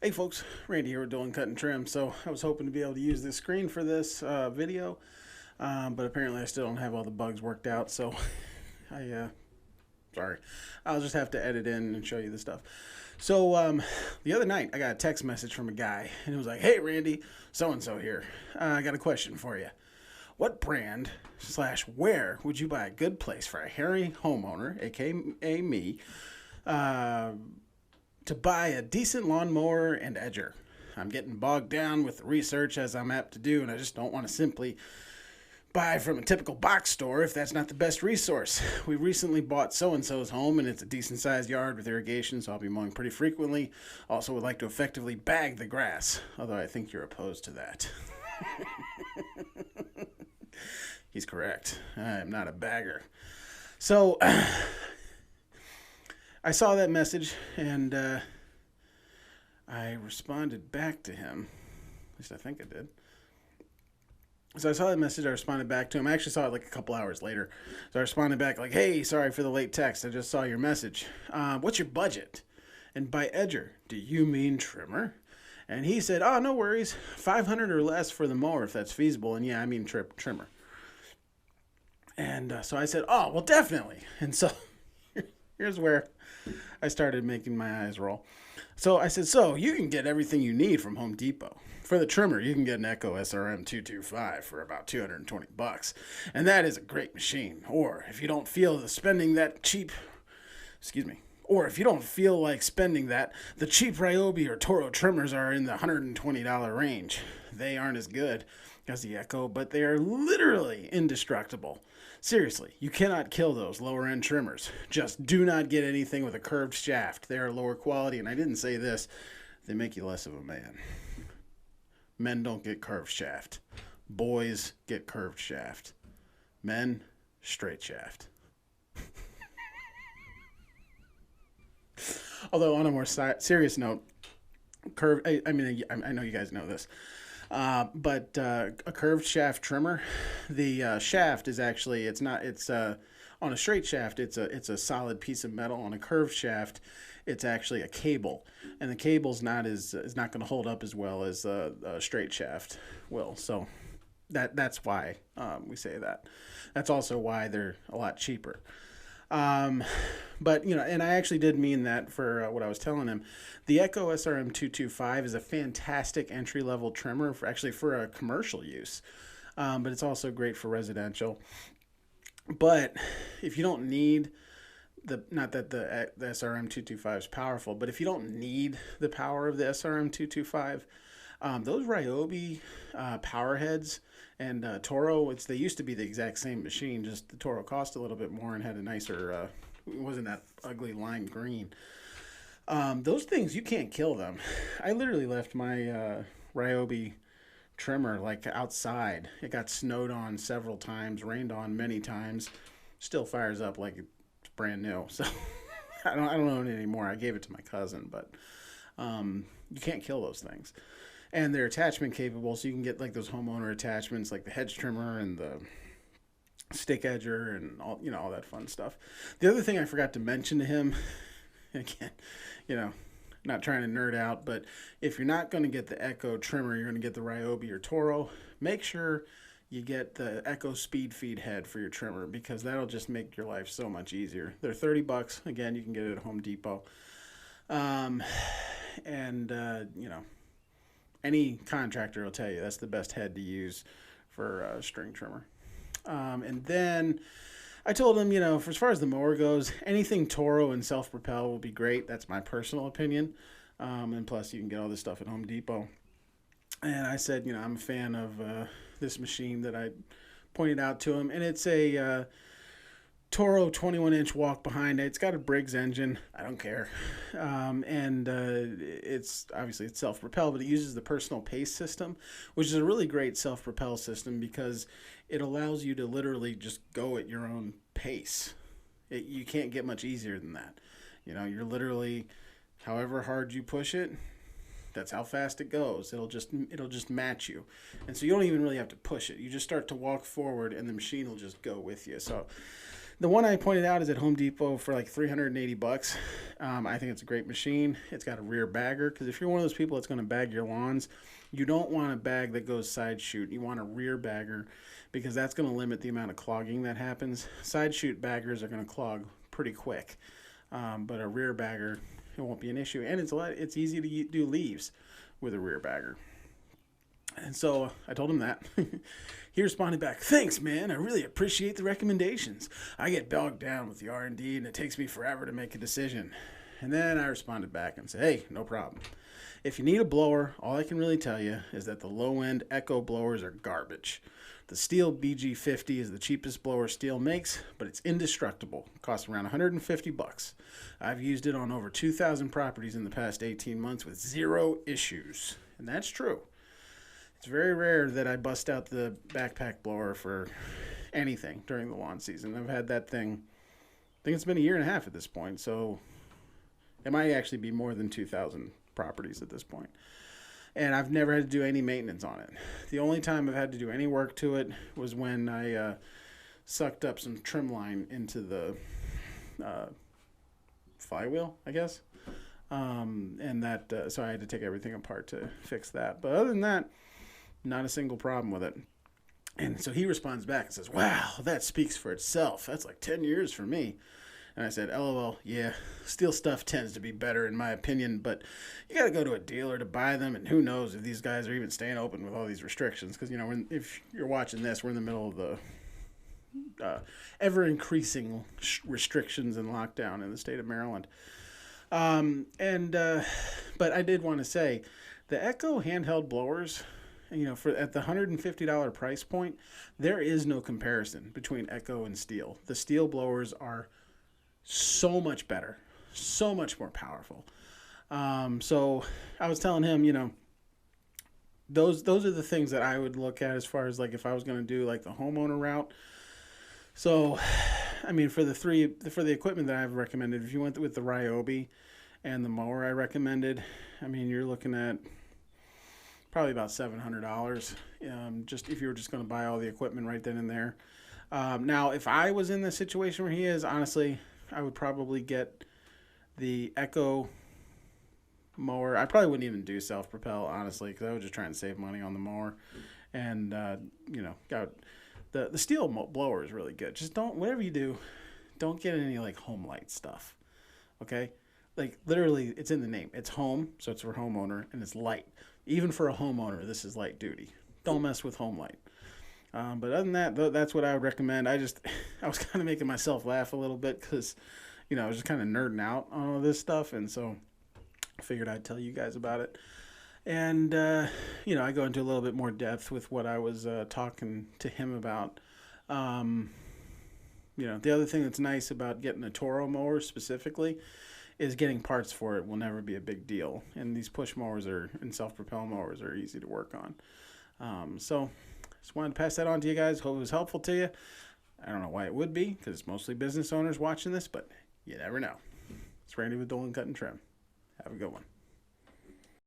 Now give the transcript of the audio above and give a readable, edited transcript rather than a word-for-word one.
Hey folks, Randy here with Doing Cut and Trim. So I was hoping to be able to use this screen for this video, but apparently I still don't have all the bugs worked out. So sorry, I'll just have to edit in and show you the stuff. So the other night I got a text message from a guy, and it was like, "Hey Randy, so and so here. I got a question for you. What brand slash where would you buy a good place for a hairy homeowner, aka me?" To buy a decent lawnmower and edger. I'm getting bogged down with the research as I'm apt to do, and I just don't want to simply buy from a typical box store if that's not the best resource. We recently bought so-and-so's home, and it's a decent-sized yard with irrigation, so I'll be mowing pretty frequently. Also would like to effectively bag the grass, although I think you're opposed to that. He's correct. I am not a bagger. So I saw that message, and I responded back to him. At least I think I did. So I saw that message, I responded back to him. I actually saw it like a couple hours later. So I responded back like, "Hey, sorry for the late text. I just saw your message. What's your budget? And by edger, do you mean trimmer?" And he said, "Oh, no worries. 500 or less for the mower if that's feasible." And yeah, I mean trimmer. And so I said, "Oh, well, definitely." And so here's where I started making my eyes roll. So I said, "So you can get everything you need from Home Depot. For the trimmer, you can get an Echo SRM 225 for about $220. And that is a great machine. Or if you don't feel the spending that cheap, or if you don't feel like spending that, the cheap Ryobi or Toro trimmers are in the $120 range. They aren't as good as the Echo, but they are literally indestructible. Seriously, you cannot kill those lower end trimmers. Just do not get anything with a curved shaft. They are lower quality, and I didn't say this, they make you less of a man. Men don't get curved shaft. Boys get curved shaft. Men, straight shaft." Although on a more serious note, I know you guys know this, but a curved shaft trimmer, the shaft is actually, it's on a straight shaft, it's a solid piece of metal. On a curved shaft, it's actually a cable, and the cable's not going to hold up as well as a straight shaft will. So that's why we say that. That's also why they're a lot cheaper. But, and I actually did mean that for what I was telling him. The Echo SRM 225 is a fantastic entry-level trimmer for a commercial use. But it's also great for residential. But if you don't need not that the SRM 225 is powerful, but if you don't need the power of the SRM 225, those Ryobi power heads and Toro, they used to be the exact same machine, just the Toro cost a little bit more and had a nicer, it wasn't that ugly lime green. Those things, you can't kill them. I literally left my Ryobi trimmer like outside. It got snowed on several times, rained on many times, still fires up like it's brand new. So I don't own it anymore. I gave it to my cousin, but you can't kill those things. And they're attachment capable, so you can get like those homeowner attachments, like the hedge trimmer and the stick edger and all that fun stuff. The other thing I forgot to mention to him, again, not trying to nerd out, but if you're not going to get the Echo trimmer, you're going to get the Ryobi or Toro, make sure you get the Echo speed feed head for your trimmer, because that'll just make your life so much easier. They're $30. Again, you can get it at Home Depot. Any contractor will tell you that's the best head to use for a string trimmer. And then I told him, for as far as the mower goes, anything Toro and self-propel will be great. That's my personal opinion. And plus, you can get all this stuff at Home Depot. And I said, I'm a fan of this machine that I pointed out to him. And it's a Toro 21-inch walk behind it. It's got a Briggs engine. I don't care. It's obviously it's self-propel, but it uses the personal pace system, which is a really great self-propel system because it allows you to literally just go at your own pace. You can't get much easier than that. You're literally, however hard you push it, that's how fast it goes. It'll just match you. And so you don't even really have to push it. You just start to walk forward and the machine will just go with you. So The one I pointed out is at Home Depot for like 380 bucks. I think it's a great machine. It's got a rear bagger because if you're one of those people that's going to bag your lawns, you don't want a bag that goes side shoot. You want a rear bagger because that's going to limit the amount of clogging that happens. Side shoot baggers are going to clog pretty quick, but a rear bagger, it won't be an issue. And it's easy to do leaves with a rear bagger. And so I told him that. He responded back, "Thanks, man. I really appreciate the recommendations. I get bogged down with the R&D, and it takes me forever to make a decision." And then I responded back and said, "Hey, no problem. If you need a blower, all I can really tell you is that the low-end Echo blowers are garbage. The Stihl BG50 is the cheapest blower Stihl makes, but it's indestructible. It costs around 150 bucks. I've used it on over 2,000 properties in the past 18 months with zero issues." And that's true. It's very rare that I bust out the backpack blower for anything during the lawn season. I've had that thing, I think it's been a year and a half at this point, so it might actually be more than 2,000 properties at this point. And I've never had to do any maintenance on it. The only time I've had to do any work to it was when I sucked up some trim line into the flywheel, I guess. And that, so I had to take everything apart to fix that. But other than that, not a single problem with it. And so he responds back and says, "Wow, that speaks for itself. That's like 10 years for me." And I said, "LOL, yeah, Stihl stuff tends to be better in my opinion, but you got to go to a dealer to buy them, and who knows if these guys are even staying open with all these restrictions." Because, you know, if you're watching this, we're in the middle of the ever-increasing restrictions and lockdown in the state of Maryland. But I did want to say, the Echo handheld blowers, you know, at the $150 price point, there is no comparison between Echo and Stihl. The Stihl blowers are so much better, so much more powerful. So I was telling him, you know, those are the things that I would look at as far as like if I was going to do like the homeowner route. So, I mean, for the equipment that I've recommended, if you went with the Ryobi and the mower I recommended, I mean, you're looking at probably about $700, just if you were just going to buy all the equipment right then and there. Now, if I was in the situation where he is, honestly, I would probably get the Echo mower. I probably wouldn't even do self-propel, honestly, because I would just try and save money on the mower. And, you know, the Stihl blower is really good. Just don't, whatever you do, don't get any, like, home light stuff, okay? Like, literally, it's in the name. It's home, so it's for homeowner, and it's light. Even for a homeowner, this is light duty. Don't mess with home light. But other than that, that's what I would recommend. I was kind of making myself laugh a little bit because, you know, I was just kind of nerding out on all this stuff. And so I figured I'd tell you guys about it. And, you know, I go into a little bit more depth with what I was talking to him about. You know, the other thing that's nice about getting a Toro mower specifically is getting parts for it will never be a big deal. And these push mowers and self-propel mowers are easy to work on. So just wanted to pass that on to you guys. Hope it was helpful to you. I don't know why it would be, because it's mostly business owners watching this, but you never know. It's Randy with Dolan Cut and Trim. Have a good one.